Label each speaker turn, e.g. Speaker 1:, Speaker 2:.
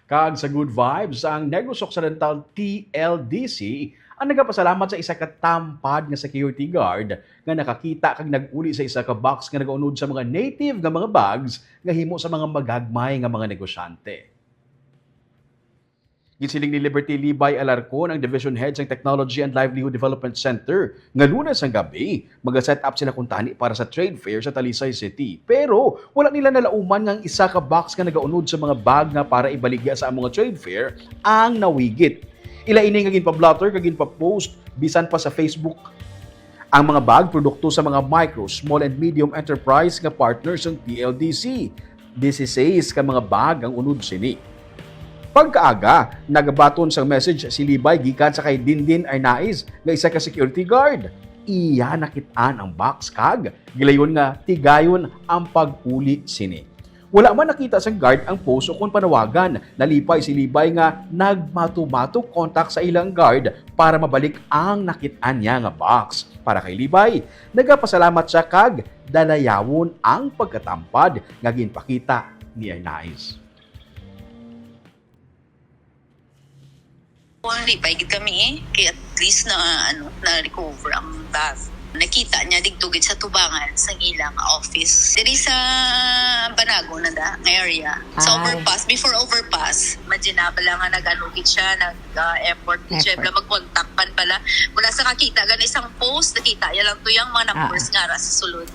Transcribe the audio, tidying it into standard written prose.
Speaker 1: Kag sa good vibes, ang Negros Occidental TLDC ang nagapasalamat sa isa ka tampad nga security guard nga nakakita kag nag-uli sa isa ka box nga nagaunod sa mga native nga mga bags nga himo sa mga magagmay nga mga negosyante. Gisiling ni Liberty Libay Alarcon, ang Division Head sa Technology and Livelihood Development Center, nga Lunes ang gabi, mag-set up sila kung tani para sa trade fair sa Talisay City. Pero wala nila nalauman nga ang isa ka box nga nagaunod sa mga bag nga para ibaligya sa mga trade fair ang nawigit. Ila ini nga ginpa-blotter kag ginpa-post bisan pa sa Facebook. Ang mga bag produkto sa mga micro, small and medium enterprise nga partners ng TLDC. 16 ka mga bag ang unod sini. Pagkaaga, nagabaton sa message si Libay gikan sa kay Dindin Arnaiz nga isa ka security guard. Iya nakitaan ang box kag gilayon nga tigayon ang pag-uli sini. Wala man nakita sa guard ang post o kung panawagan. Nalipay si Libay nga nagmato-mato contact sa ilang guard para mabalik ang nakitaan niya nga box. Para kay Libay, nagapasalamat siya kag dalayawon ang pagkatampad nga ginpakita ni Arnaiz.
Speaker 2: Lipay gid kami kaya at least na recover ang bag. Nakita niya digtugid sa tubangan sa ilang office. Diri sa Banago na da nga area. Sa overpass, before overpass, maginable nga nag-anugit siya, nag-effort siya mag-contact pan pala. Mula sa kakita gan isang post, nakita ya lang to yung mga numbers nga ra sa sulod.